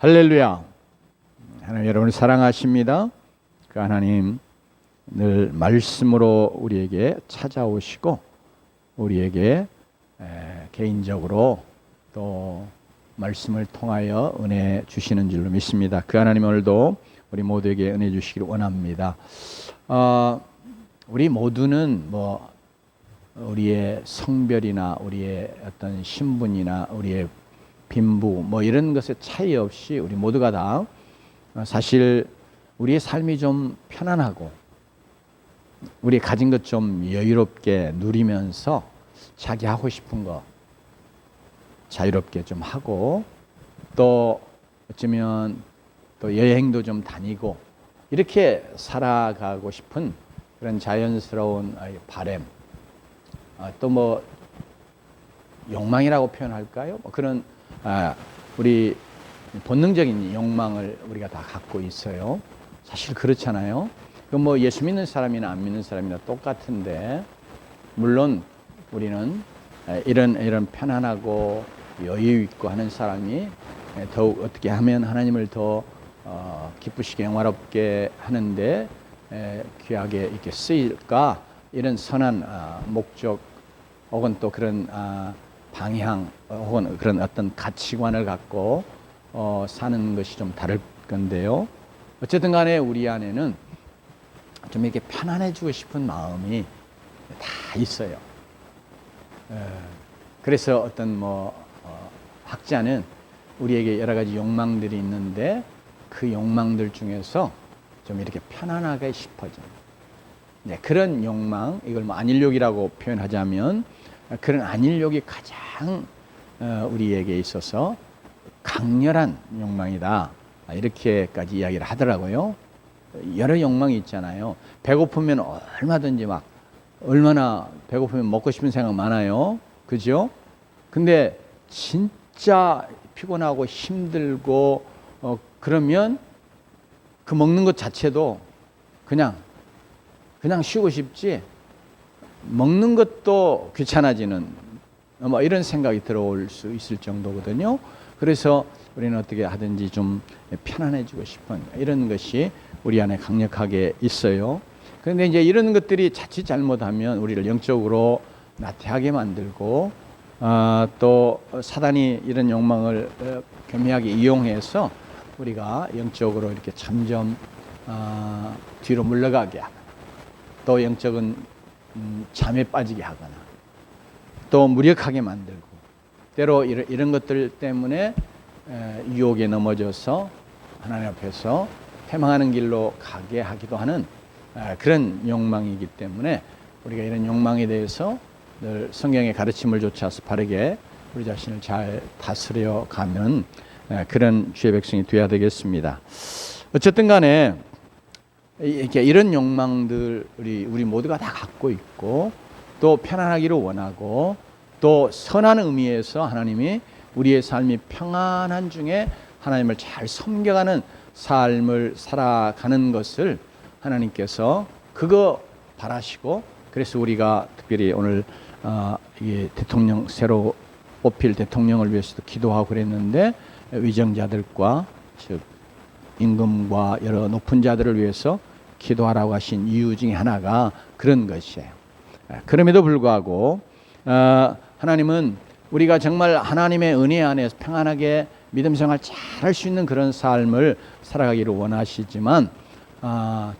할렐루야. 하나님 여러분을 사랑하십니다. 그 하나님 늘 말씀으로 우리에게 찾아오시고 우리에게 개인적으로 또 말씀을 통하여 은혜 주시는 줄로 믿습니다. 그 하나님 오늘도 우리 모두에게 은혜 주시기를 원합니다. 우리 모두는 우리의 성별이나 우리의 어떤 신분이나 우리의 빈부 이런 것에 차이 없이 우리 모두가 다 사실 우리의 삶이 좀 편안하고 우리 가진 것 좀 여유롭게 누리면서 자기 하고 싶은 거 자유롭게 좀 하고 또 어쩌면 또 여행도 좀 다니고 이렇게 살아가고 싶은 그런 자연스러운 바람 또 욕망이라고 표현할까요? 그런 우리 본능적인 욕망을 우리가 다 갖고 있어요. 사실 그렇잖아요. 예수 믿는 사람이나 안 믿는 사람이나 똑같은데 물론 우리는 이런 편안하고 여유 있고 하는 사람이 더욱 어떻게 하면 하나님을 더 기쁘시게 영화롭게 하는데 귀하게 이렇게 쓰일까 이런 선한 목적 혹은 또 그런 방향 혹은 그런 어떤 가치관을 갖고 사는 것이 좀 다를 건데요. 어쨌든 간에 우리 안에는 좀 이렇게 편안해지고 싶은 마음이 다 있어요. 그래서 어떤 학자는 우리에게 여러 가지 욕망들이 있는데 그 욕망들 중에서 좀 이렇게 편안하게 싶어지는 그런 욕망, 이걸 안일욕이라고 표현하자면 그런 안일욕이 가장 우리에게 있어서 강렬한 욕망이다. 이렇게까지 이야기를 하더라고요. 여러 욕망이 있잖아요. 배고프면 얼마든지 얼마나 배고프면 먹고 싶은 생각 많아요. 그죠? 근데 진짜 피곤하고 힘들고 그러면 그 먹는 것 자체도 그냥 쉬고 싶지 먹는 것도 귀찮아지는 이런 생각이 들어올 수 있을 정도거든요. 그래서 우리는 어떻게 하든지 좀 편안해지고 싶은 이런 것이 우리 안에 강력하게 있어요. 그런데 이제 이런 것들이 자칫 잘못하면 우리를 영적으로 나태하게 만들고 또 사단이 이런 욕망을 교묘하게 이용해서 우리가 영적으로 이렇게 점점 뒤로 물러가게 하는 또 영적인 잠에 빠지게 하거나 또 무력하게 만들고 때로 이런 것들 때문에 유혹에 넘어져서 하나님 앞에서 패망하는 길로 가게 하기도 하는 그런 욕망이기 때문에 우리가 이런 욕망에 대해서 늘 성경의 가르침을 좇아서 바르게 우리 자신을 잘 다스려 가면 그런 주의 백성이 되어야 되겠습니다. 어쨌든 간에 이런 욕망들 우리 모두가 다 갖고 있고 또 편안하기를 원하고 또 선한 의미에서 하나님이 우리의 삶이 평안한 중에 하나님을 잘 섬겨가는 삶을 살아가는 것을 하나님께서 그거 바라시고 그래서 우리가 특별히 오늘 대통령 새로 뽑힐 대통령을 위해서도 기도하고 그랬는데 위정자들과 즉 임금과 여러 높은 자들을 위해서 기도하라고 하신 이유 중에 하나가 그런 것이에요. 그럼에도 불구하고 하나님은 우리가 정말 하나님의 은혜 안에서 평안하게 믿음 생활 잘 할 수 있는 그런 삶을 살아가기를 원하시지만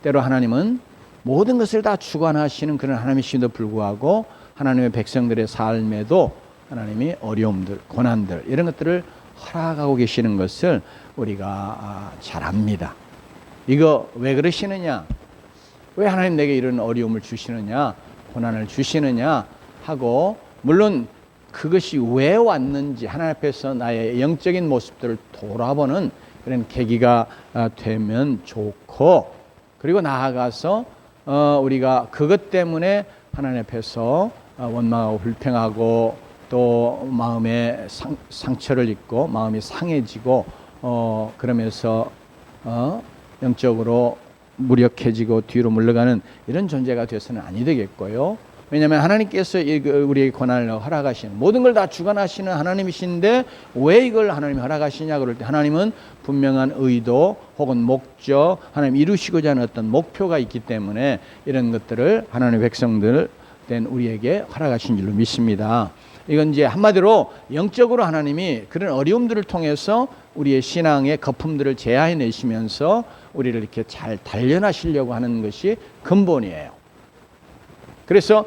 때로 하나님은 모든 것을 다 주관하시는 그런 하나님이심에도 불구하고 하나님의 백성들의 삶에도 하나님이 어려움들, 고난들 이런 것들을 허락하고 계시는 것을 우리가 잘 압니다. 이거 왜 그러시느냐? 왜 하나님 내게 이런 어려움을 주시느냐? 고난을 주시느냐? 하고 물론 그것이 왜 왔는지 하나님 앞에서 나의 영적인 모습들을 돌아보는 그런 계기가 되면 좋고 그리고 나아가서 우리가 그것 때문에 하나님 앞에서 원망하고 불평하고 또 마음에 상처를 입고 마음이 상해지고 그러면서 영적으로 무력해지고 뒤로 물러가는 이런 존재가 되어서는 아니 되겠고요. 왜냐하면 하나님께서 우리에게 고난을 허락하시는, 모든 걸 다 주관하시는 하나님이신데 왜 이걸 하나님이 허락하시냐 그럴 때, 하나님은 분명한 의도 혹은 목적, 하나님 이루시고자 하는 어떤 목표가 있기 때문에 이런 것들을 하나님의 백성들 된 우리에게 허락하신 줄로 믿습니다. 이건 이제 한마디로 영적으로 하나님이 그런 어려움들을 통해서 우리의 신앙의 거품들을 제어해내시면서 우리를 이렇게 잘 단련하시려고 하는 것이 근본이에요. 그래서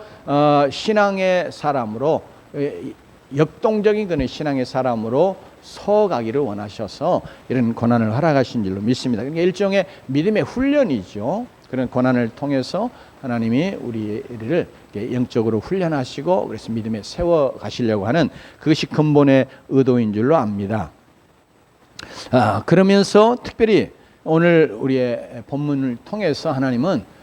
신앙의 사람으로, 역동적인 그런 신앙의 사람으로 서가기를 원하셔서 이런 고난을 허락하신 줄로 믿습니다. 그러니까 일종의 믿음의 훈련이죠. 그런 고난을 통해서 하나님이 우리를 영적으로 훈련하시고 그래서 믿음에 세워 가시려고 하는 그것이 근본의 의도인 줄로 압니다. 그러면서 특별히 오늘 우리의 본문을 통해서 하나님은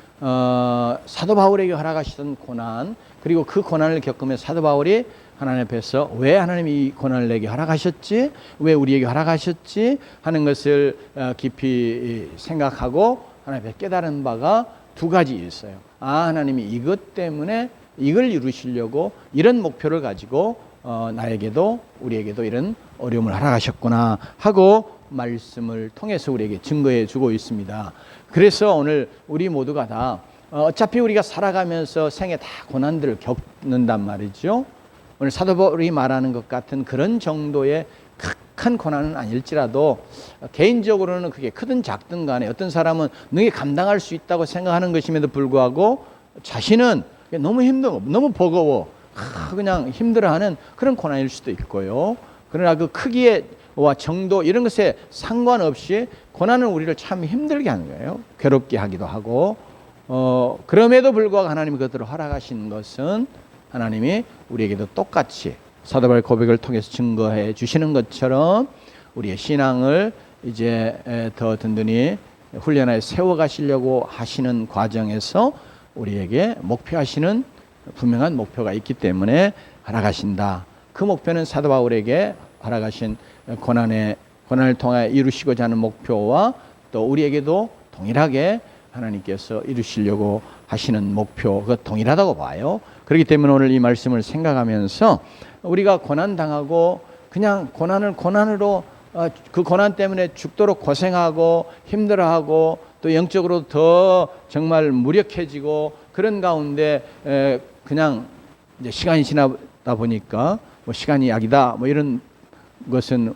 사도 바울에게 허락하시던 고난, 그리고 그 고난을 겪으면서 사도 바울이 하나님 앞에서 왜 하나님이 이 고난을 내게 허락하셨지, 왜 우리에게 허락하셨지 하는 것을 깊이 생각하고 하나님 앞에 깨달은 바가 두 가지 있어요. 하나님이 이것 때문에 이걸 이루시려고 이런 목표를 가지고 나에게도 우리에게도 이런 어려움을 허락하셨구나 하고 말씀을 통해서 우리에게 증거해 주고 있습니다. 그래서 오늘 우리 모두가 다 어차피 우리가 살아가면서 생에 다 고난들을 겪는단 말이죠. 오늘 사도 바울이 말하는 것 같은 그런 정도의 극한 고난은 아닐지라도 개인적으로는 그게 크든 작든 간에 어떤 사람은 능히 감당할 수 있다고 생각하는 것임에도 불구하고 자신은 너무 힘들고 너무 버거워 그냥 힘들어하는 그런 고난일 수도 있고요. 그러나 그 크기와 정도 이런 것에 상관없이 고난은 우리를 참 힘들게 하는 거예요. 괴롭게 하기도 하고 그럼에도 불구하고 하나님이 그것들을 허락하신 것은 하나님이 우리에게도 똑같이 사도 바울의 고백을 통해서 증거해 주시는 것처럼 우리의 신앙을 이제 더 든든히 훈련하여 세워가시려고 하시는 과정에서 우리에게 목표하시는 분명한 목표가 있기 때문에 허락하신다. 그 목표는 사도 바울에게 허락하신 고난을 통해 이루시고자 하는 목표와 또 우리에게도 동일하게 하나님께서 이루시려고 하시는 목표가 동일하다고 봐요. 그렇기 때문에 오늘 이 말씀을 생각하면서 우리가 고난당하고 그냥 고난으로 그 고난 때문에 죽도록 고생하고 힘들어하고 또 영적으로 더 정말 무력해지고 그런 가운데 그냥 이제 시간이 지나다 보니까 뭐 시간이 약이다 뭐 이런 것은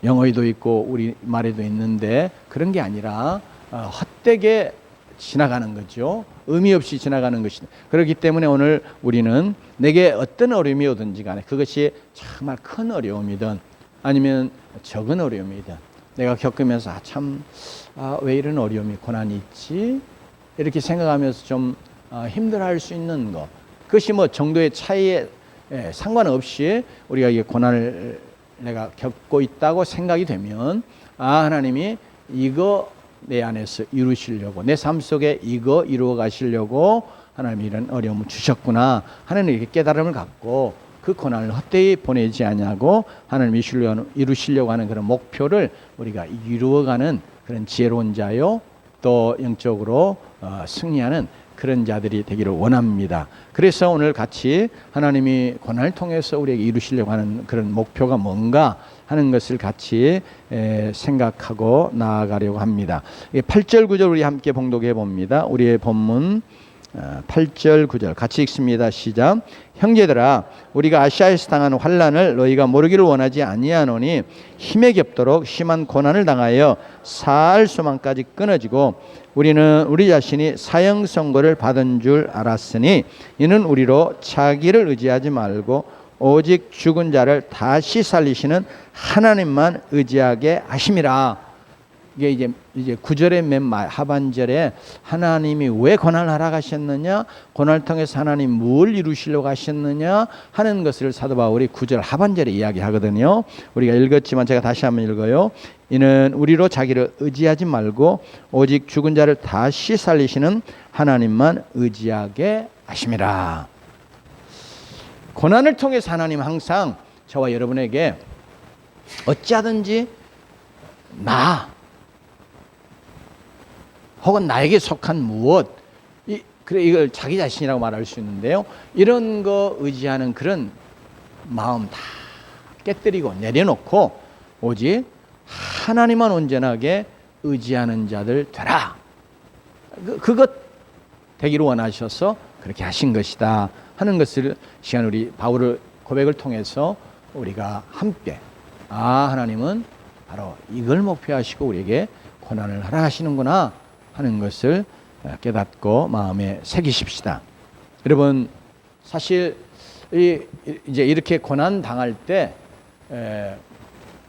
영어에도 있고 우리 말에도 있는데 그런 게 아니라 헛되게 지나가는 거죠. 의미 없이 지나가는 것이다. 그렇기 때문에 오늘 우리는 내게 어떤 어려움이 오든지 간에 그것이 정말 큰 어려움이든 아니면 적은 어려움이든 내가 겪으면서 왜 이런 어려움이 고난이 있지? 이렇게 생각하면서 좀 힘들어할 수 있는 것. 그것이 뭐 정도의 차이에 상관없이 우리가 이 고난을 내가 겪고 있다고 생각이 되면 하나님이 이거 내 안에서 이루시려고 내 삶 속에 이거 이루어 가시려고 하나님이 이런 어려움을 주셨구나 하는 이렇게 깨달음을 갖고 그 고난을 헛되이 보내지 않냐고 하나님이 이루시려고 하는 그런 목표를 우리가 이루어가는 그런 지혜로운 자요 또 영적으로 승리하는 그런 자들이 되기를 원합니다. 그래서 오늘 같이 하나님이 고난을 통해서 우리에게 이루시려고 하는 그런 목표가 뭔가 하는 것을 같이 생각하고 나아가려고 합니다. 8절 9절 우리 함께 봉독해 봅니다. 우리의 본문 8절 9절 같이 읽습니다. 시작. 형제들아 우리가 아시아에서 당하는 환난을 너희가 모르기를 원하지 아니하노니 힘에 겹도록 심한 고난을 당하여 살 수만까지 끊어지고 우리는 우리 자신이 사형 선고를 받은 줄 알았으니 이는 우리로 자기를 의지하지 말고 오직 죽은 자를 다시 살리시는 하나님만 의지하게 하심이라. 이게 이제 9절의 맨 하반절에 하나님이 왜 고난을 허락하셨느냐, 고난을 통해서 하나님 뭘 이루시려고 하셨느냐 하는 것을 사도 바울이 9절 하반절에 이야기하거든요. 우리가 읽었지만 제가 다시 한번 읽어요. 이는 우리로 자기를 의지하지 말고 오직 죽은 자를 다시 살리시는 하나님만 의지하게 하심이라. 고난을 통해서 하나님 항상 저와 여러분에게 어찌하든지 혹은 나에게 속한 무엇 그래, 이걸 자기 자신이라고 말할 수 있는데요. 이런 거 의지하는 그런 마음 다 깨뜨리고 내려놓고 오직 하나님만 온전하게 의지하는 자들 되라. 그것 되기를 원하셔서 그렇게 하신 것이다 하는 것을 시간 우리 바울의 고백을 통해서 우리가 함께 하나님은 바로 이걸 목표하시고 우리에게 고난을 허락하시는구나 하는 것을 깨닫고 마음에 새기십시다. 여러분, 사실 이제 이렇게 고난 당할 때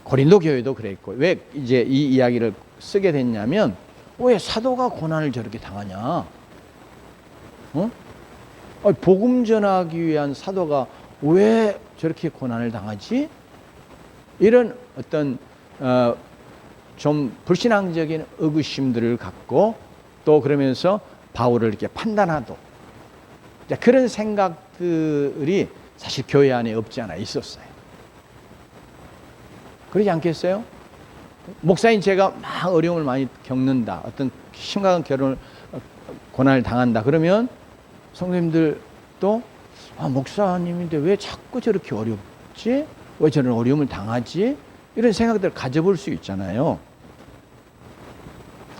고린도 교회도 그랬고, 왜 이제 이 이야기를 쓰게 됐냐면, 왜 사도가 고난을 저렇게 당하냐? 복음 전하기 위한 사도가 왜 저렇게 고난을 당하지? 이런 어떤 좀 불신앙적인 의구심들을 갖고 또 그러면서 바울을 이렇게 판단하도 그런 생각들이 사실 교회 안에 없지 않아 있었어요. 그러지 않겠어요? 목사인 제가 막 어려움을 많이 겪는다, 어떤 심각한 고난을 당한다 그러면 성도님들도 목사님인데 왜 자꾸 저렇게 어렵지? 왜 저런 어려움을 당하지? 이런 생각들을 가져볼 수 있잖아요.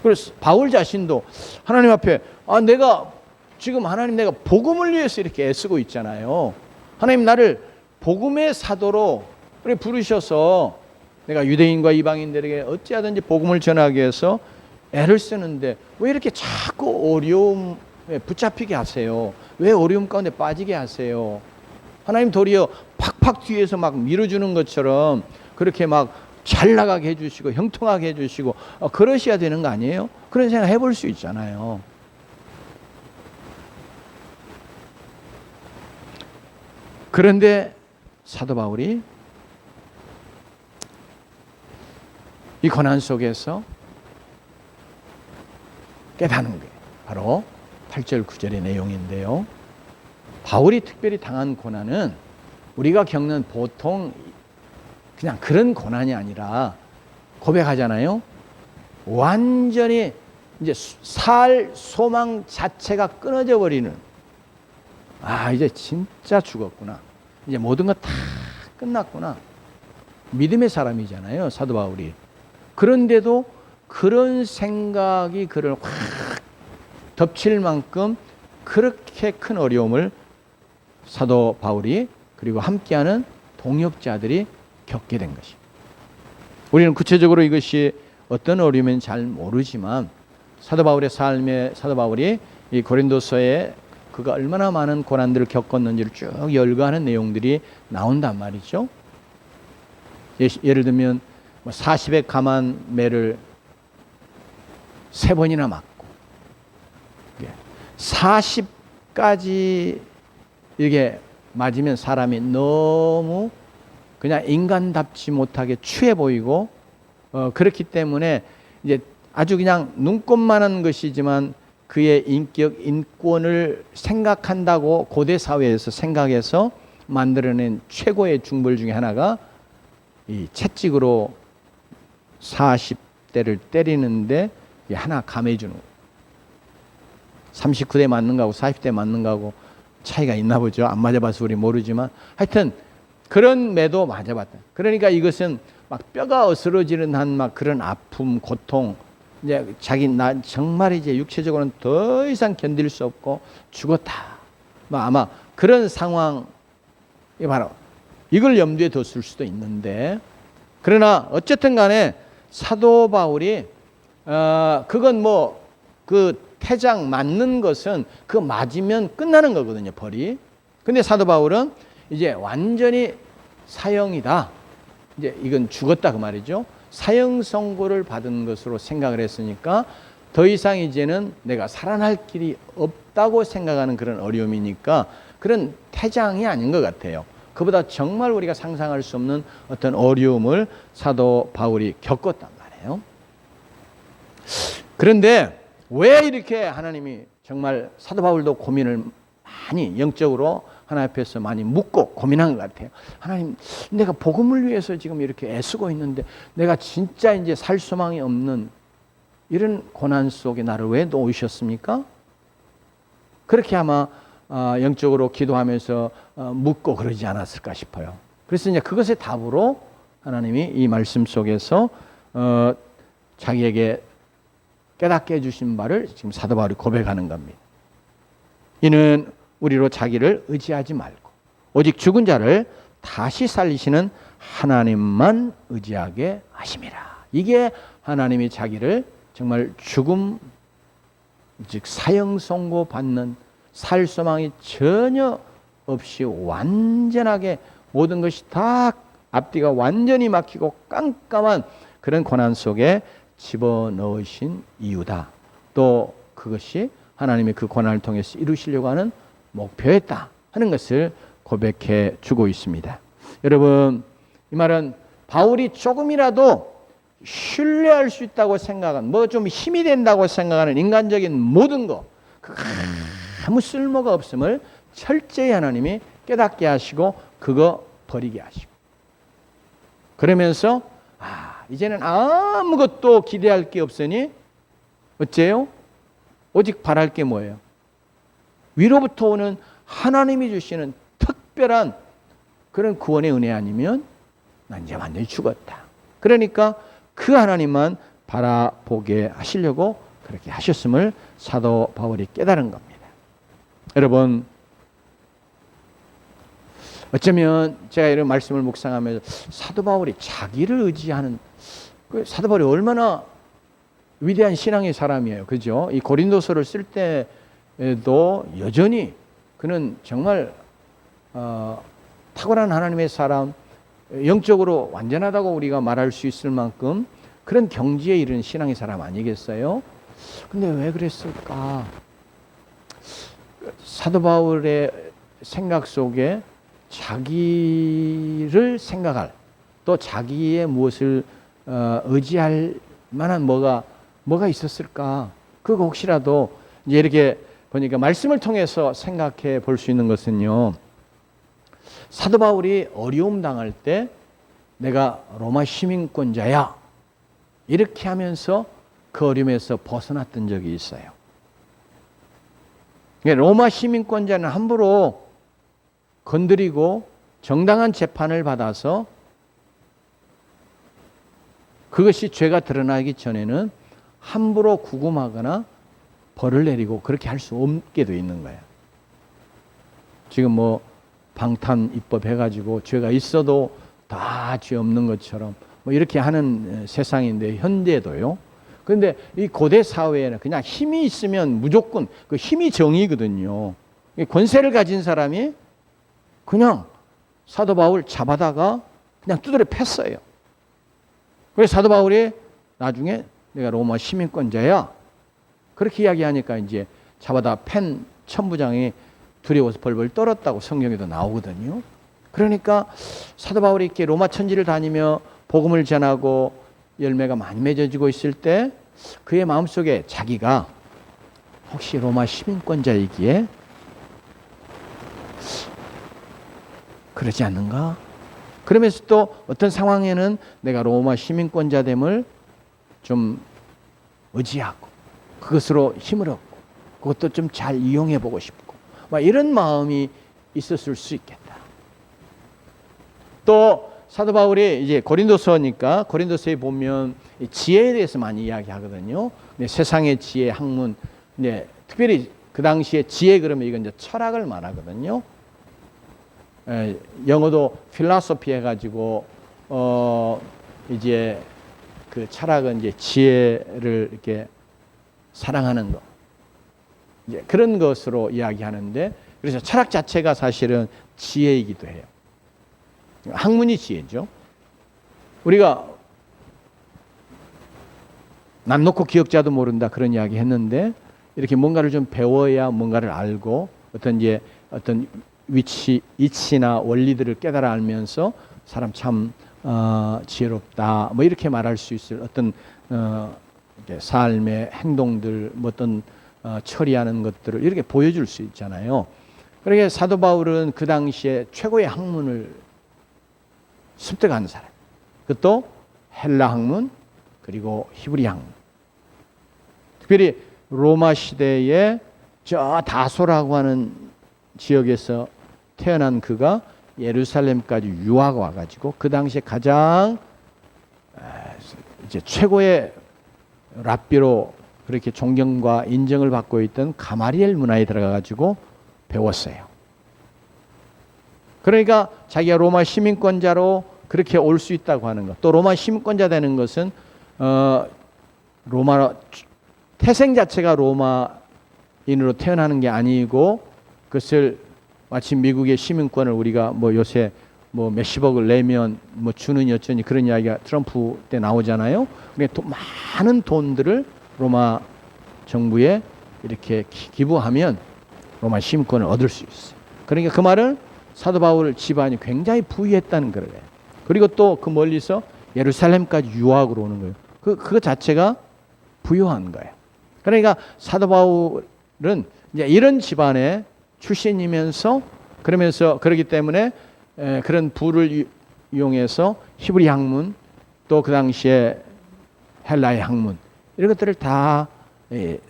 그래서 바울 자신도 하나님 앞에 내가 지금 하나님 내가 복음을 위해서 이렇게 애쓰고 있잖아요. 하나님 나를 복음의 사도로 부르셔서 내가 유대인과 이방인들에게 어찌하든지 복음을 전하기 위해서 애를 쓰는데 왜 이렇게 자꾸 어려움에 붙잡히게 하세요? 왜 어려움 가운데 빠지게 하세요? 하나님 도리어 팍팍 뒤에서 막 밀어주는 것처럼 그렇게 막 잘 나가게 해주시고 형통하게 해주시고 그러셔야 되는 거 아니에요? 그런 생각 해볼 수 있잖아요. 그런데 사도 바울이 이 고난 속에서 깨닫는 게 바로 8절 9절의 내용인데요. 바울이 특별히 당한 고난은 우리가 겪는 보통 그냥 그런 고난이 아니라 고백하잖아요. 완전히 이제 살 소망 자체가 끊어져 버리는, 이제 진짜 죽었구나, 이제 모든 것 다 끝났구나, 믿음의 사람이잖아요 사도 바울이. 그런데도 그런 생각이 그를 확 덮칠 만큼 그렇게 큰 어려움을 사도 바울이 그리고 함께하는 동역자들이 겪게 된 것입니다. 우리는 구체적으로 이것이 어떤 어려움인지 잘 모르지만 사도 바울의 삶에, 사도 바울이 이 고린도서에 그가 얼마나 많은 고난들을 겪었는지를 쭉 열거하는 내용들이 나온단 말이죠. 예를 들면 40의 가만 매를 3번이나 맞고 40까지 이게 맞으면 사람이 너무 그냥 인간답지 못하게 추해 보이고 그렇기 때문에 이제 아주 그냥 눈꼽만한 것이지만 그의 인격, 인권을 생각한다고 고대 사회에서 생각해서 만들어낸 최고의 중벌 중에 하나가 이 채찍으로 40대를 때리는데 하나 감해주는 거예요. 39대 맞는 거하고 40대 맞는 거하고 차이가 있나 보죠. 안 맞아봐서 우리 모르지만 하여튼 그런 매도 맞아봤다. 그러니까 이것은 막 뼈가 어스러지는 한 막 그런 아픔, 고통, 이제 나 정말 이제 육체적으로는 더 이상 견딜 수 없고 죽었다. 아마 그런 상황이 바로 이걸 염두에 뒀을 수도 있는데, 그러나 어쨌든 간에 사도 바울이 그건 뭐 그 태장 맞는 것은 그 맞으면 끝나는 거거든요, 벌이. 근데 사도 바울은 이제 완전히 사형이다, 이제 이건 죽었다 그 말이죠. 사형 선고를 받은 것으로 생각을 했으니까 더 이상 이제는 내가 살아날 길이 없다고 생각하는 그런 어려움이니까 그런 태장이 아닌 것 같아요. 그보다 정말 우리가 상상할 수 없는 어떤 어려움을 사도 바울이 겪었단 말이에요. 그런데 왜 이렇게 하나님이 정말 사도 바울도 고민을 많이 영적으로 하나님 앞에서 많이 묻고 고민한 것 같아요. 하나님, 내가 복음을 위해서 지금 이렇게 애쓰고 있는데 내가 진짜 이제 살 소망이 없는 이런 고난 속에 나를 왜 놓으셨습니까? 그렇게 아마 영적으로 기도하면서 묻고 그러지 않았을까 싶어요. 그래서 이제 그것의 답으로 하나님이 이 말씀 속에서 자기에게 깨닫게 해주신 바를 지금 사도 바울이 고백하는 겁니다. 이는 우리로 자기를 의지하지 말고 오직 죽은 자를 다시 살리시는 하나님만 의지하게 하심이라. 이게 하나님이 자기를 정말 죽음, 즉 사형 선고 받는 살 소망이 전혀 없이 완전하게 모든 것이 다 앞뒤가 완전히 막히고 깜깜한 그런 고난 속에 집어넣으신 이유다. 또 그것이 하나님이 그 고난을 통해서 이루시려고 하는 목표였다 하는 것을 고백해 주고 있습니다. 여러분, 이 말은 바울이 조금이라도 신뢰할 수 있다고 생각한, 뭐 좀 힘이 된다고 생각하는 인간적인 모든 것, 아무 쓸모가 없음을 철저히 하나님이 깨닫게 하시고 그거 버리게 하시고, 그러면서 이제는 아무것도 기대할 게 없으니 어째요? 오직 바랄 게 뭐예요? 위로부터 오는 하나님이 주시는 특별한 그런 구원의 은혜 아니면 난 이제 완전히 죽었다. 그러니까 그 하나님만 바라보게 하시려고 그렇게 하셨음을 사도 바울이 깨달은 겁니다. 여러분, 어쩌면 제가 이런 말씀을 묵상하면서 사도 바울이 자기를 의지하는, 사도 바울이 얼마나 위대한 신앙의 사람이에요. 그죠? 이 고린도서를 쓸 때에도 여전히 그는 정말 탁월한 하나님의 사람, 영적으로 완전하다고 우리가 말할 수 있을 만큼 그런 경지에 이른 신앙의 사람 아니겠어요? 근데 왜 그랬을까? 사도 바울의 생각 속에 자기를 생각할, 또 자기의 무엇을 의지할 만한 뭐가 있었을까? 그거 혹시라도 이제 이렇게 보니까 말씀을 통해서 생각해 볼 수 있는 것은요, 사도 바울이 어려움 당할 때 내가 로마 시민권자야 이렇게 하면서 그 어려움에서 벗어났던 적이 있어요. 로마 시민권자는 함부로 건드리고 정당한 재판을 받아서 그것이 죄가 드러나기 전에는 함부로 구금하거나 벌을 내리고 그렇게 할 수 없게 돼 있는 거예요. 지금 뭐 방탄 입법 해가지고 죄가 있어도 다 죄 없는 것처럼 뭐 이렇게 하는 세상인데, 현대도요. 그런데 이 고대 사회에는 그냥 힘이 있으면 무조건 그 힘이 정의거든요. 권세를 가진 사람이 그냥 사도 바울 잡아다가 그냥 두드려 팼어요. 그래서 사도 바울이 나중에 내가 로마 시민권자야 그렇게 이야기하니까 이제 잡아다 팬 천부장이 두려워서 벌벌 떨었다고 성경에도 나오거든요. 그러니까 사도 바울이 이렇게 로마 천지를 다니며 복음을 전하고 열매가 많이 맺어지고 있을 때 그의 마음속에 자기가 혹시 로마 시민권자이기에 그러지 않는가? 그러면서 또 어떤 상황에는 내가 로마 시민권자됨을 좀 의지하고 그것으로 힘을 얻고 그것도 좀 잘 이용해 보고 싶고 막 이런 마음이 있었을 수 있겠다. 또 사도 바울이 이제 고린도서니까 고린도서에 보면 지혜에 대해서 많이 이야기하거든요. 세상의 지혜, 학문, 특별히 그 당시에 지혜 그러면 이건 이제 철학을 말하거든요. 영어도 필라소피 해가지고 이제 그 철학은 이제 지혜를 이렇게 사랑하는 것, 이제 그런 것으로 이야기하는데, 그래서 철학 자체가 사실은 지혜이기도 해요. 학문이 지혜죠. 우리가 남 놓고 기억자도 모른다 그런 이야기 했는데, 이렇게 뭔가를 좀 배워야 뭔가를 알고 어떤 이치나 원리들을 깨달아 알면서 사람 참 지혜롭다 뭐 이렇게 말할 수 있을 어떤 삶의 행동들, 뭐 어떤 처리하는 것들을 이렇게 보여줄 수 있잖아요. 그러니까 사도 바울은 그 당시에 최고의 학문을 습득한 사람, 그것도 헬라 학문 그리고 히브리 학문, 특별히 로마 시대의 저 다소라고 하는 지역에서 태어난 그가 예루살렘까지 유학 와가지고 그 당시에 가장 이제 최고의 랍비로 그렇게 존경과 인정을 받고 있던 가마리엘 문화에 들어가가지고 배웠어요. 그러니까 자기가 로마 시민권자로 그렇게 올 수 있다고 하는 것, 또 로마 시민권자 되는 것은 로마 태생 자체가 로마인으로 태어나는 게 아니고 그것을 마치 미국의 시민권을 우리가 뭐 요새 뭐 몇십억을 내면 뭐 주는 여전히 그런 이야기가 트럼프 때 나오잖아요. 그러니까 많은 돈들을 로마 정부에 이렇게 기부하면 로마 시민권을 얻을 수 있어요. 그러니까 그 말은 사도 바울 집안이 굉장히 부유했다는 거예요. 그리고 또 그 멀리서 예루살렘까지 유학으로 오는 거예요. 그거 자체가 부유한 거예요. 그러니까 사도 바울은 이제 이런 집안의 출신이면서 그러면서 그렇기 때문에 그런 부를 이용해서 히브리 학문 또 그 당시에 헬라의 학문 이런 것들을 다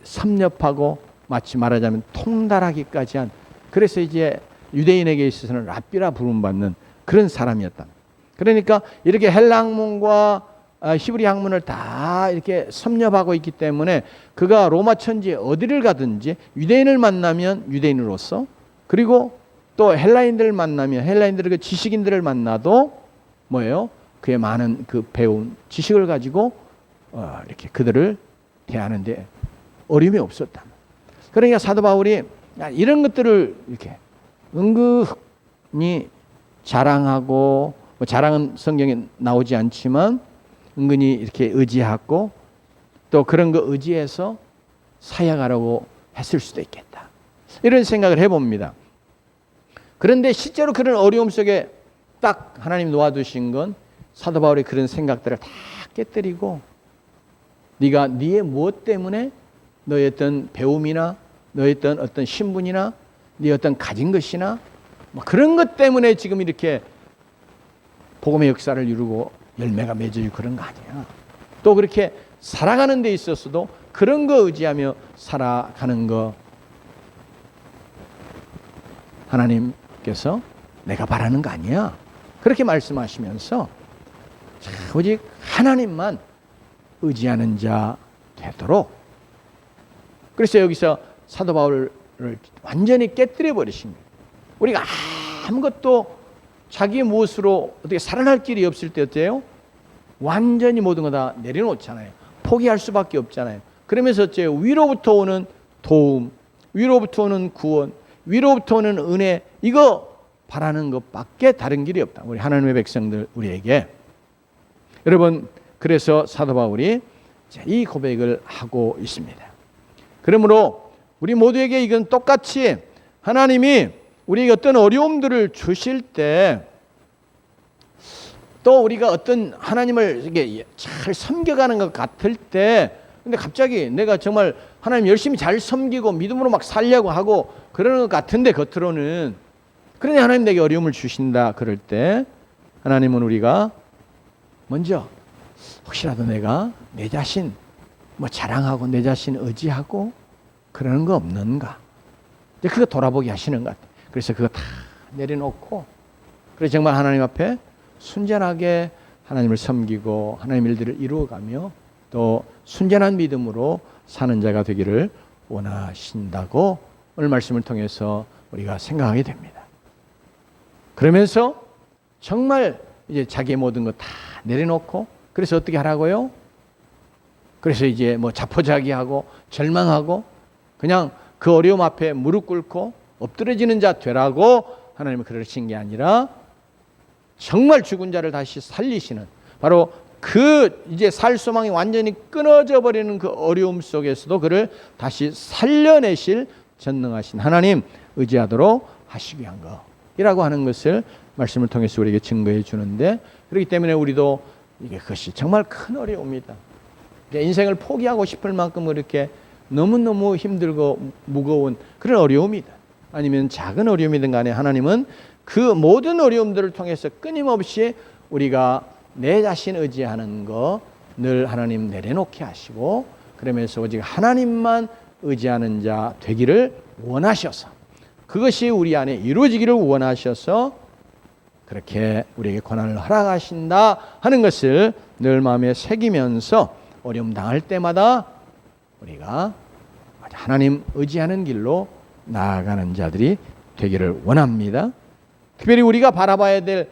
섭렵하고 마치 말하자면 통달하기까지 한, 그래서 이제 유대인에게 있어서는 랍비라 부름받는 그런 사람이었다. 그러니까 이렇게 헬라 학문과 히브리 학문을 다 이렇게 섭렵하고 있기 때문에 그가 로마 천지에 어디를 가든지 유대인을 만나면 유대인으로서, 그리고 또 헬라인들을 만나면 헬라인들의 그 지식인들을 만나도 뭐예요? 그의 많은 그 배운 지식을 가지고 이렇게 그들을 대하는데 어려움이 없었다. 그러니까 사도 바울이 이런 것들을 이렇게 은근히 자랑하고, 뭐 자랑은 성경에 나오지 않지만 은근히 이렇게 의지하고 또 그런 거 의지해서 사역하라고 했을 수도 있겠다. 이런 생각을 해봅니다. 그런데 실제로 그런 어려움 속에 딱 하나님 놓아두신 건 사도 바울의 그런 생각들을 다 깨뜨리고, 네가 네의 무엇 때문에 너의 어떤 배움이나 너의 어떤 신분이나 네 어떤 가진 것이나 뭐 그런 것 때문에 지금 이렇게 복음의 역사를 이루고 열매가 맺어지고 그런 거 아니야. 또 그렇게 살아가는 데 있어서도 그런 거 의지하며 살아가는 거 하나님께서 내가 바라는 거 아니야. 그렇게 말씀하시면서 오직 하나님만 의지하는 자 되도록, 그래서 여기서 사도 바울을 완전히 깨뜨려 버리신 거예요. 우리가 아무것도 자기 무엇으로 어떻게 살아날 길이 없을 때 어때요? 완전히 모든 거 다 내려놓잖아요. 포기할 수밖에 없잖아요. 그러면서 어째요? 위로부터 오는 도움, 위로부터 오는 구원, 위로부터 오는 은혜, 이거 바라는 것밖에 다른 길이 없다. 우리 하나님의 백성들 우리에게. 여러분, 그래서 사도 바울이 이 고백을 하고 있습니다. 그러므로 우리 모두에게 이건 똑같이 하나님이 우리에게 어떤 어려움들을 주실 때, 또 우리가 어떤 하나님을 이렇게 잘 섬겨가는 것 같을 때, 근데 갑자기 내가 정말 하나님 열심히 잘 섬기고 믿음으로 막 살려고 하고 그러는 것 같은데 겉으로는, 그러니 하나님 내게 어려움을 주신다 그럴 때 하나님은 우리가 먼저 혹시라도 내가 내 자신 뭐 자랑하고 내 자신 의지하고 그러는 거 없는가, 이제 그거 돌아보게 하시는 것 같아요. 그래서 그거 다 내려놓고, 그래서 정말 하나님 앞에 순전하게 하나님을 섬기고 하나님 일들을 이루어가며 또 순전한 믿음으로 사는 자가 되기를 원하신다고 오늘 말씀을 통해서 우리가 생각하게 됩니다. 그러면서 정말 이제 자기의 모든 것 다 내려놓고, 그래서 어떻게 하라고요? 그래서 이제 뭐 자포자기하고 절망하고 그냥 그 어려움 앞에 무릎 꿇고 엎드려지는 자 되라고 하나님은 그러신 게 아니라, 정말 죽은 자를 다시 살리시는, 바로 그 이제 살 소망이 완전히 끊어져 버리는 그 어려움 속에서도 그를 다시 살려내실 전능하신 하나님 의지하도록 하시기 위한 것이라고 하는 것을 말씀을 통해서 우리에게 증거해 주는데, 그렇기 때문에 우리도 이게 그것이 정말 큰 어려움이다. 인생을 포기하고 싶을 만큼 그렇게 너무너무 힘들고 무거운 그런 어려움이다. 아니면 작은 어려움이든 간에 하나님은 그 모든 어려움들을 통해서 끊임없이 우리가 내 자신 의지하는 거 늘 하나님 내려놓게 하시고, 그러면서 오직 하나님만 의지하는 자 되기를 원하셔서, 그것이 우리 안에 이루어지기를 원하셔서 그렇게 우리에게 고난을 허락하신다 하는 것을 늘 마음에 새기면서 어려움 당할 때마다 우리가 하나님 의지하는 길로 나아가는 자들이 되기를 원합니다. 특별히 우리가 바라봐야 될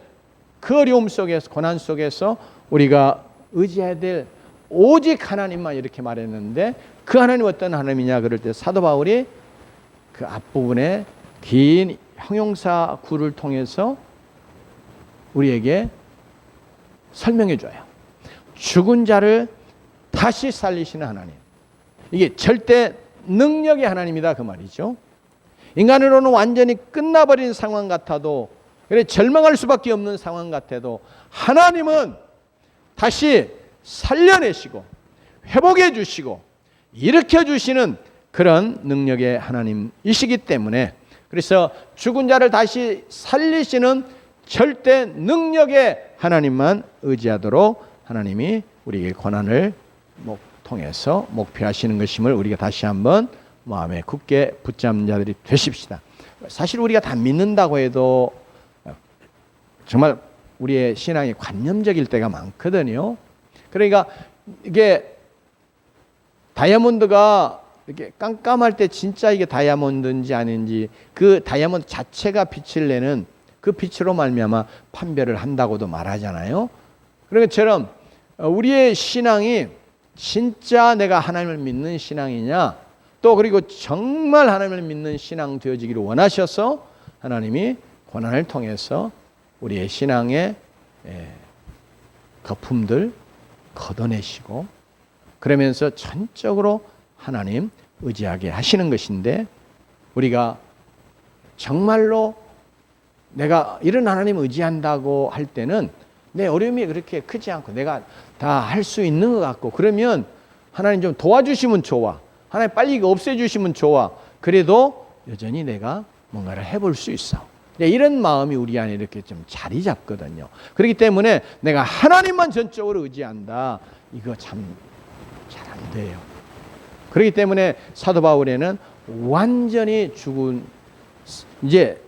그 어려움 속에서, 고난 속에서 우리가 의지해야 될 오직 하나님만, 이렇게 말했는데 그 하나님 어떤 하나님이냐 그럴 때 사도 바울이 그 앞부분에 긴 형용사 구를 통해서 우리에게 설명해 줘요. 죽은 자를 다시 살리시는 하나님. 이게 절대 능력의 하나님이다 그 말이죠. 인간으로는 완전히 끝나버린 상황 같아도, 그래 절망할 수밖에 없는 상황 같아도 하나님은 다시 살려내시고 회복해 주시고 일으켜 주시는 그런 능력의 하나님이시기 때문에, 그래서 죽은 자를 다시 살리시는 절대 능력의 하나님만 의지하도록 하나님이 우리에게 고난을 통해서 목표하시는 것임을 우리가 다시 한번 마음에 굳게 붙잡는 자들이 되십시다. 사실 우리가 다 믿는다고 해도 정말 우리의 신앙이 관념적일 때가 많거든요. 그러니까 이게 다이아몬드가 이렇게 깜깜할 때 진짜 이게 다이아몬드인지 아닌지, 그 다이아몬드 자체가 빛을 내는 그 빛으로 말미암아 판별을 한다고도 말하잖아요. 그런 것처럼 우리의 신앙이 진짜 내가 하나님을 믿는 신앙이냐, 또 그리고 정말 하나님을 믿는 신앙 되어지기를 원하셔서 하나님이 고난을 통해서 우리의 신앙의 거품들 걷어내시고 그러면서 전적으로 하나님 의지하게 하시는 것인데, 우리가 정말로 내가 이런 하나님 의지한다고 할 때는 내 어려움이 그렇게 크지 않고 내가 다 할 수 있는 것 같고, 그러면 하나님 좀 도와주시면 좋아, 하나님 빨리 이거 없애주시면 좋아, 그래도 여전히 내가 뭔가를 해볼 수 있어, 이런 마음이 우리 안에 이렇게 좀 자리 잡거든요. 그렇기 때문에 내가 하나님만 전적으로 의지한다, 이거 참 잘 안 돼요. 그렇기 때문에 사도 바울에는 완전히 죽은, 이제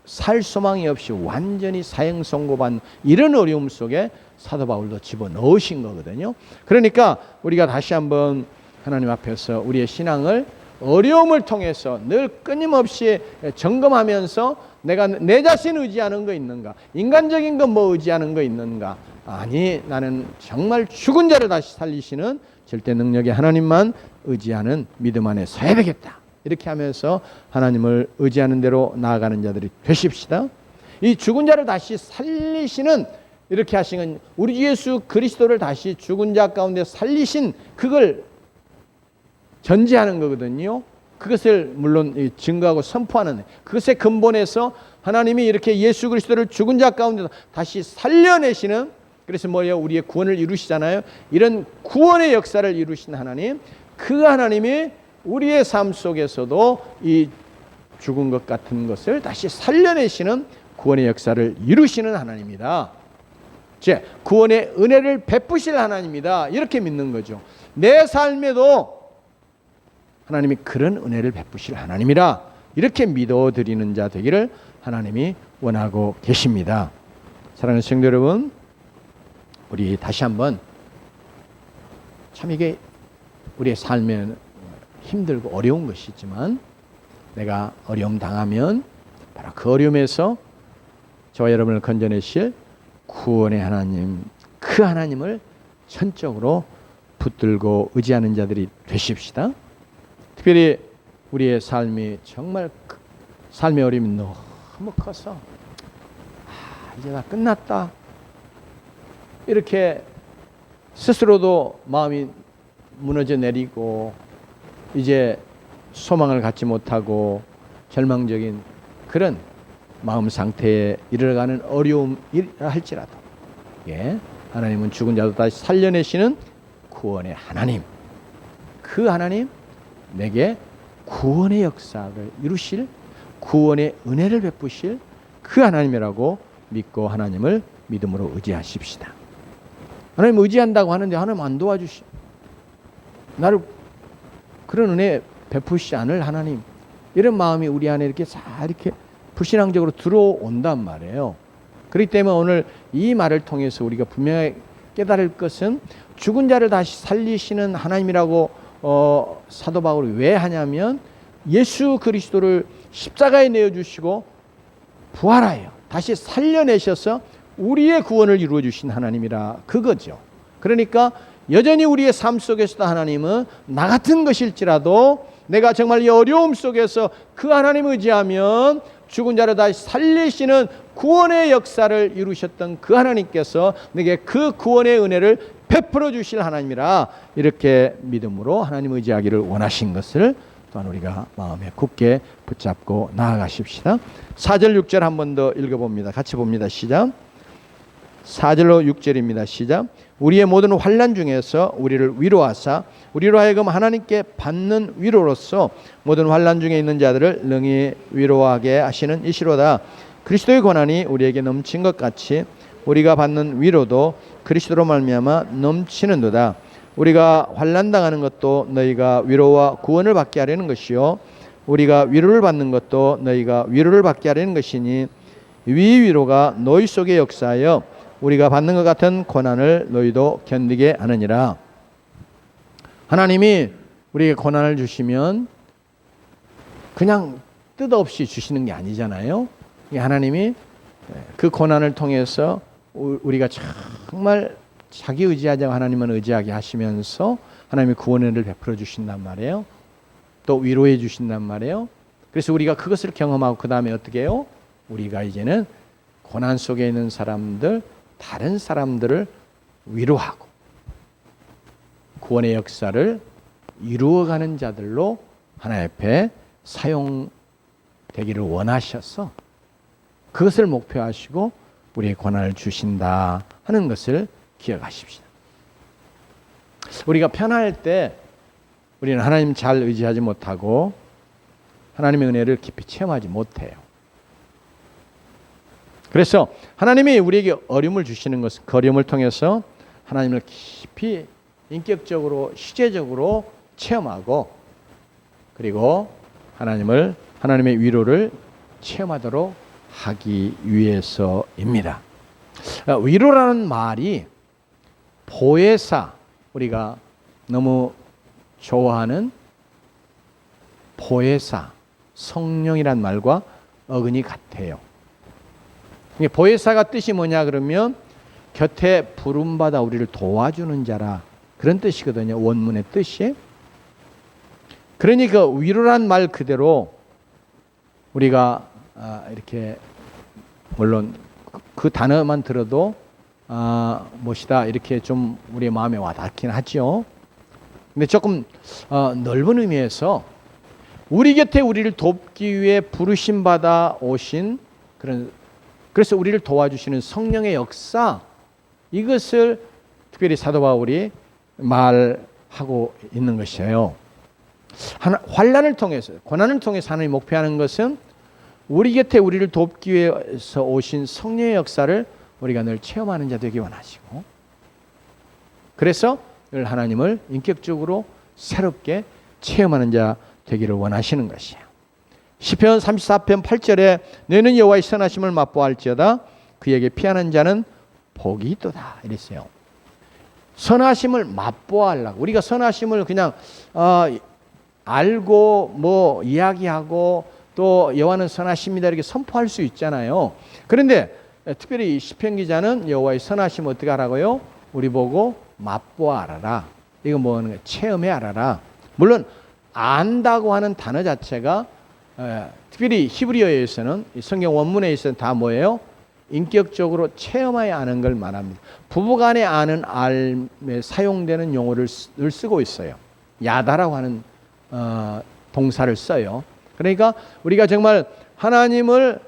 살 소망이 없이 완전히 사형 선고받는 이런 어려움 속에 사도 바울도 집어넣으신 거거든요. 그러니까 우리가 다시 한번 하나님 앞에서 우리의 신앙을 어려움을 통해서 늘 끊임없이 점검하면서 내가 내 자신 의지하는 거 있는가, 인간적인 거 뭐 의지하는 거 있는가, 아니 나는 정말 죽은 자를 다시 살리시는 절대 능력의 하나님만 의지하는 믿음 안에 서야 되겠다, 이렇게 하면서 하나님을 의지하는 대로 나아가는 자들이 되십시다. 이 죽은 자를 다시 살리시는, 이렇게 하시는 우리 예수 그리스도를 다시 죽은 자 가운데 살리신 그걸 전제하는 거거든요. 그것을 물론 증거하고 선포하는, 그것의 근본에서 하나님이 이렇게 예수 그리스도를 죽은 자 가운데 다시 살려내시는, 그래서 뭐예요? 우리의 구원을 이루시잖아요. 이런 구원의 역사를 이루신 하나님, 그 하나님이 우리의 삶 속에서도 이 죽은 것 같은 것을 다시 살려내시는 구원의 역사를 이루시는 하나님이다. 즉 구원의 은혜를 베푸실 하나님이다, 이렇게 믿는 거죠. 내 삶에도 하나님이 그런 은혜를 베푸실 하나님이라 이렇게 믿어드리는 자 되기를 하나님이 원하고 계십니다. 사랑하는 성도 여러분, 우리 다시 한번, 참 이게 우리의 삶에 힘들고 어려운 것이지만 내가 어려움 당하면 바로 그 어려움에서 저와 여러분을 건져내실 구원의 하나님, 그 하나님을 전적으로 붙들고 의지하는 자들이 되십시다. 특별히 우리의 삶이 정말 삶의 어려움이 너무 커서 이제 다 끝났다, 이렇게 스스로도 마음이 무너져 내리고 이제 소망을 갖지 못하고 절망적인 그런 마음 상태에 이르러가는 어려움이라 할지라도, 하나님은 죽은 자도 다시 살려내시는 구원의 하나님, 그 하나님, 내게 구원의 역사를 이루실, 구원의 은혜를 베푸실 그 하나님이라고 믿고 하나님을 믿음으로 의지하십시다. 하나님 의지한다고 하는데 하나님 안 도와주시, 나를 그런 은혜 베푸시지 않을 하나님, 이런 마음이 우리 안에 이렇게 이렇게 불신앙적으로 들어온단 말이에요. 그렇기 때문에 오늘 이 말을 통해서 우리가 분명히 깨달을 것은 죽은 자를 다시 살리시는 하나님이라고 사도 바울이 왜 하냐면 예수 그리스도를 십자가에 내어주시고 부활하여 다시 살려내셔서 우리의 구원을 이루어 주신 하나님이라 그거죠. 그러니까 여전히 우리의 삶 속에서도 하나님은 나 같은 것일지라도 내가 정말 이 어려움 속에서 그 하나님을 의지하면 죽은 자를 다시 살리시는 구원의 역사를 이루셨던 그 하나님께서 내게 그 구원의 은혜를 베풀어 주실 하나님이라 이렇게 믿음으로 하나님 의지하기를 원하신 것을 또한 우리가 마음에 굳게 붙잡고 나아가십시다. 4절 6절 한 번 더 읽어봅니다. 같이 봅니다. 시작. 4절로 6절입니다. 시작. 우리의 모든 환난 중에서 우리를 위로하사 우리로 하여금 하나님께 받는 위로로서 모든 환난 중에 있는 자들을 능히 위로하게 하시는 이시로다. 그리스도의 고난이 우리에게 넘친 것 같이 우리가 받는 위로도 그리스도로 말미암아 넘치는도다. 우리가 환난 당하는 것도 너희가 위로와 구원을 받게 하려는 것이요 우리가 위로를 받는 것도 너희가 위로를 받게 하려는 것이니 위 위로가 너희 속에 역사하여 우리가 받는 것 같은 고난을 너희도 견디게 하느니라. 하나님이 우리에게 고난을 주시면 그냥 뜻없이 주시는 게 아니잖아요. 하나님이 그 고난을 통해서 우리가 정말 자기 의지하자고 하나님은 의지하게 하시면서 하나님이 구원을 베풀어 주신단 말이에요. 또 위로해 주신단 말이에요. 그래서 우리가 그것을 경험하고 그 다음에 어떻게 해요? 우리가 이제는 고난 속에 있는 사람들, 다른 사람들을 위로하고 구원의 역사를 이루어가는 자들로 하나님 앞에 사용되기를 원하셔서 그것을 목표하시고 우리의 고난을 주신다 하는 것을 기억하십시다. 우리가 편할 때 우리는 하나님 잘 의지하지 못하고 하나님의 은혜를 깊이 체험하지 못해요. 그래서 하나님이 우리에게 어려움을 주시는 것은 그 어려움을 통해서 하나님을 깊이 인격적으로 시제적으로 체험하고 그리고 하나님의 위로를 체험하도록 하기 위해서입니다. 위로라는 말이 보혜사, 우리가 너무 좋아하는 보혜사, 성령이란 말과 어근이 같아요. 보혜사가 뜻이 뭐냐 그러면 곁에 부름받아 우리를 도와주는 자라 그런 뜻이거든요. 원문의 뜻이. 그러니 그 위로란 말 그대로 우리가 이렇게 물론 그 단어만 들어도 무엇이다 이렇게 좀 우리의 마음에 와닿긴 하죠. 근데 조금 넓은 의미에서 우리 곁에 우리를 돕기 위해 부르심 받아 오신 그래서 우리를 도와주시는 성령의 역사, 이것을 특별히 사도 바울이 말하고 있는 것이에요. 환난을 통해서, 고난을 통해서 하나님이 목표하는 것은 우리 곁에 우리를 돕기 위해서 오신 성령의 역사를 우리가 늘 체험하는 자 되기 원하시고, 그래서 늘 하나님을 인격적으로 새롭게 체험하는 자 되기를 원하시는 것이에요. 시편 34편 8절에 너희는 여호와의 선하심을 맛보아할지어다 그에게 피하는 자는 복이 있도다 이랬어요. 선하심을 맛보아하려고, 우리가 선하심을 그냥 알고 뭐 이야기하고 또 여호와는 선하십니다 이렇게 선포할 수 있잖아요. 그런데 특별히 시편 기자는 여호와의 선하심 어떻게 하라고요? 우리 보고 맛보아 알아라. 이거 뭐 하는 거예요? 체험해 알아라. 물론 안다고 하는 단어 자체가 특별히 히브리어에서는 성경 원문에 있어서는 다 뭐예요? 인격적으로 체험하여 아는 걸 말합니다. 부부간에 아는 알에 사용되는 용어를 늘 쓰고 있어요. 야다라고 하는 동사를 써요. 그러니까 우리가 정말 하나님을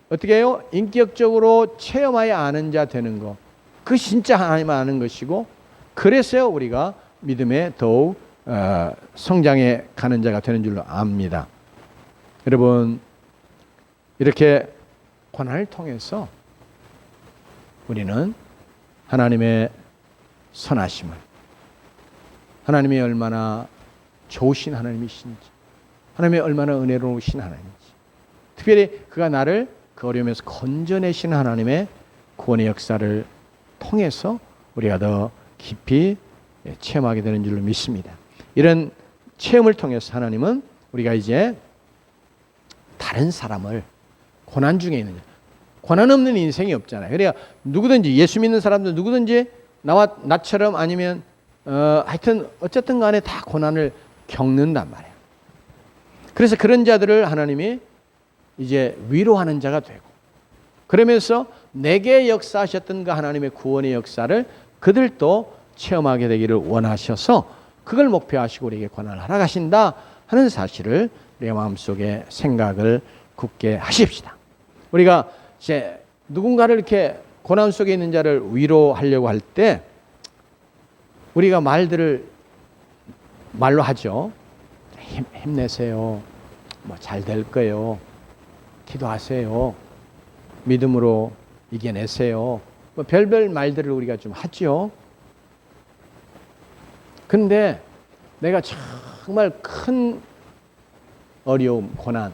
어떻게 해요? 인격적으로 체험하여 아는 자 되는 것. 그 진짜 하나님을 아는 것이고, 그래서 우리가 믿음에 더욱 성장해 가는 자가 되는 줄로 압니다. 여러분, 이렇게 고난을 통해서 우리는 하나님의 선하심을, 하나님이 얼마나 좋으신 하나님이신지, 하나님의 얼마나 은혜로우신 하나님인지, 특별히 그가 나를 그 어려움에서 건져내신 하나님의 구원의 역사를 통해서 우리가 더 깊이 체험하게 되는 줄로 믿습니다. 이런 체험을 통해서 하나님은 우리가 이제 다른 사람을, 고난 중에 있는, 고난 없는 인생이 없잖아요. 그러니까 누구든지, 예수 믿는 사람들 누구든지 나처럼 아니면 하여튼 어쨌든 간에 다 고난을 겪는단 말이에요. 그래서 그런 자들을 하나님이 이제 위로하는 자가 되고, 그러면서 내게 역사하셨던 그 하나님의 구원의 역사를 그들도 체험하게 되기를 원하셔서 그걸 목표하시고 우리에게 고난을 하러 가신다 하는 사실을 우리의 마음속에 생각을 굳게 하십시다. 우리가 이제 누군가를 이렇게 고난 속에 있는 자를 위로하려고 할 때 우리가 말로 하죠. 힘내세요. 뭐 잘 될 거예요. 기도하세요. 믿음으로 이겨내세요. 뭐 별별 말들을 우리가 좀 하죠. 근데 내가 정말 큰 어려움, 고난,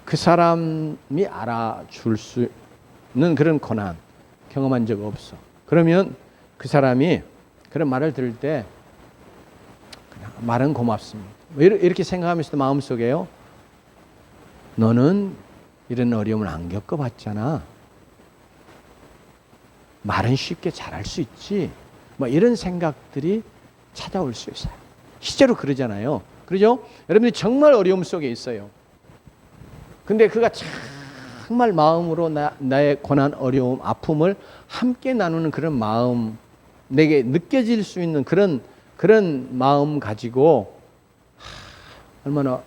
그 사람이 알아줄 수 있는 그런 고난 경험한 적 없어. 그러면 그 사람이 그런 말을 들을 때 그냥 말은 고맙습니다. 이렇게 생각하면서도 마음속에요, 너는 이런 어려움을 안 겪어봤잖아. 말은 쉽게 잘할 수 있지. 뭐 이런 생각들이 찾아올 수 있어요. 실제로 그러잖아요. 그러죠? 여러분들이 정말 어려움 속에 있어요. 근데 그가 정말 마음으로 나의 고난, 어려움, 아픔을 함께 나누는 그런 마음, 내게 느껴질 수 있는 그런 마음 가지고 얼마나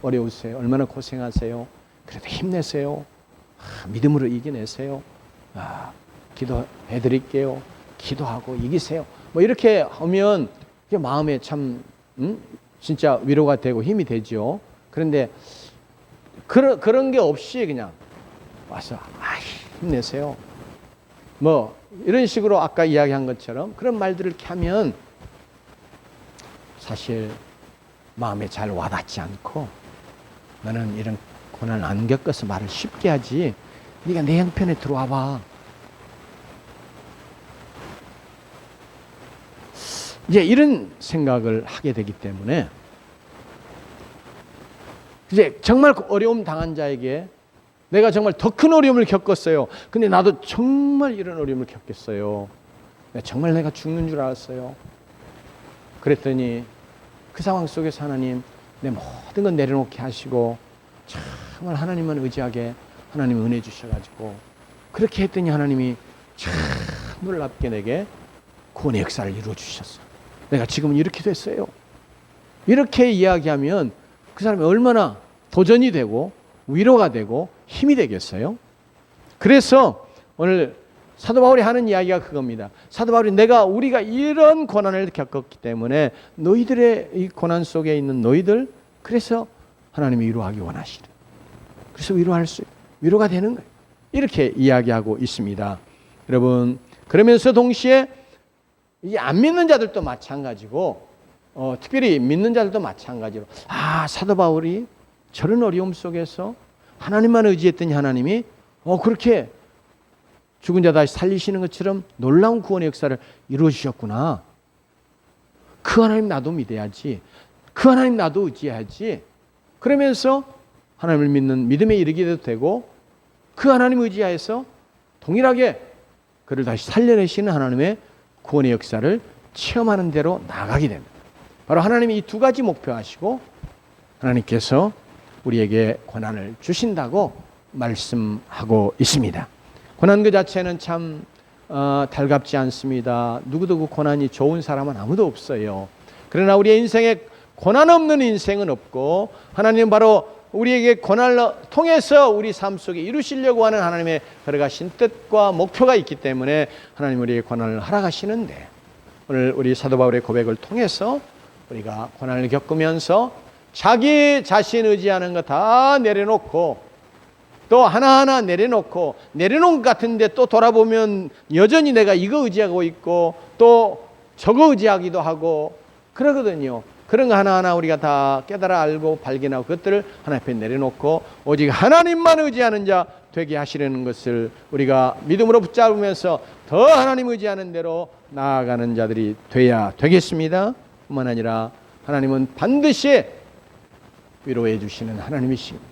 어려우세요? 얼마나 고생하세요? 그래도 힘내세요. 믿음으로 이겨내세요. 기도해 드릴게요. 기도하고 이기세요. 뭐 이렇게 하면 마음에 참 진짜 위로가 되고 힘이 되죠. 그런데 그런 게 없이 그냥 와서 힘내세요. 뭐 이런 식으로 아까 이야기한 것처럼 그런 말들을 이렇게 하면 사실 마음에 잘 와닿지 않고, 나는 이런 고난을 안 겪어서 말을 쉽게 하지, 네가 내 형편에 들어와 봐. 이제 이런 생각을 하게 되기 때문에 이제 정말 어려움 당한 자에게 내가 정말 더 큰 어려움을 겪었어요. 근데 나도 정말 이런 어려움을 겪겠어요. 정말 내가 죽는 줄 알았어요. 그랬더니 그 상황 속에서 하나님 내 모든 건 내려놓게 하시고 정말 하나님만 의지하게 하나님 은혜 주셔가지고 그렇게 했더니 하나님이 참 놀랍게 내게 구원의 역사를 이루어 주셨어요. 내가 지금은 이렇게 됐어요. 이렇게 이야기하면 그 사람이 얼마나 도전이 되고 위로가 되고 힘이 되겠어요? 그래서 오늘 사도 바울이 하는 이야기가 그겁니다. 사도 바울이 우리가 이런 고난을 겪었기 때문에 너희들의 이 고난 속에 있는 너희들, 그래서 하나님이 위로하기 원하시는, 그래서 위로가 되는 거예요. 이렇게 이야기하고 있습니다. 여러분, 그러면서 동시에 이 안 믿는 자들도 마찬가지고 특별히 믿는 자들도 마찬가지로 사도 바울이 저런 어려움 속에서 하나님만 의지했더니 하나님이 그렇게 죽은 자 다시 살리시는 것처럼 놀라운 구원의 역사를 이루어 주셨구나. 그 하나님 나도 믿어야지. 그 하나님 나도 의지해야지. 그러면서 하나님을 믿는 믿음에 이르게 되고 그 하나님 의지하여서 동일하게 그를 다시 살려내시는 하나님의 구원의 역사를 체험하는 대로 나가게 됩니다. 바로 하나님이 이 두 가지 목표하시고 하나님께서 우리에게 고난을 주신다고 말씀하고 있습니다. 고난 그 자체는 참 달갑지 않습니다. 누구도 그 고난이 좋은 사람은 아무도 없어요. 그러나 우리의 인생에 고난 없는 인생은 없고, 하나님은 바로 우리에게 고난을 통해서 우리 삶 속에 이루시려고 하는 하나님의 걸어가신 뜻과 목표가 있기 때문에 하나님 우리에게 고난을 허락하시는데, 오늘 우리 사도 바울의 고백을 통해서 우리가 고난을 겪으면서 자기 자신 의지하는 거 다 내려놓고, 또 하나하나 내려놓은 것 같은데 또 돌아보면 여전히 내가 이거 의지하고 있고 또 저거 의지하기도 하고 그러거든요. 그런 거 하나하나 우리가 다 깨달아 알고 발견하고 그것들을 하나님 앞에 내려놓고 오직 하나님만 의지하는 자 되게 하시려는 것을 우리가 믿음으로 붙잡으면서 더 하나님 의지하는 대로 나아가는 자들이 돼야 되겠습니다. 뿐만 아니라 하나님은 반드시 위로해 주시는 하나님이십니다.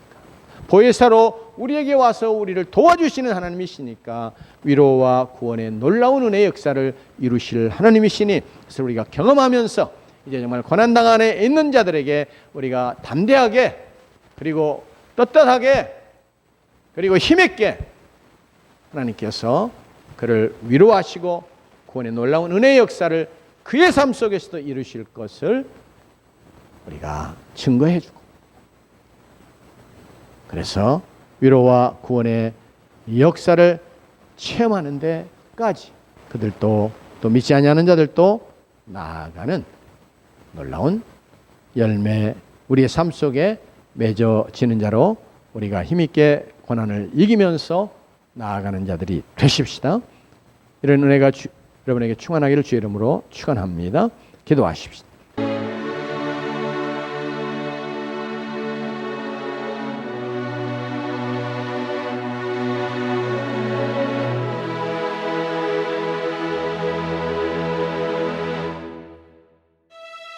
보혜사로 우리에게 와서 우리를 도와주시는 하나님이시니까 위로와 구원의 놀라운 은혜의 역사를 이루실 하나님이시니 그래서 우리가 경험하면서 이제 정말 고난당 안에 있는 자들에게 우리가 담대하게 그리고 떳떳하게 그리고 힘있게 하나님께서 그를 위로하시고 구원의 놀라운 은혜의 역사를 그의 삶 속에서도 이루실 것을 우리가 증거해 주고 그래서 위로와 구원의 역사를 체험하는 데까지 그들도 또 믿지 아니하는 자들도 나아가는 놀라운 열매 우리의 삶 속에 맺어지는 자로 우리가 힘있게 고난을 이기면서 나아가는 자들이 되십시다. 이런 은혜가 여러분에게 충만하기를 주의 이름으로 축원합니다. 기도하십시다.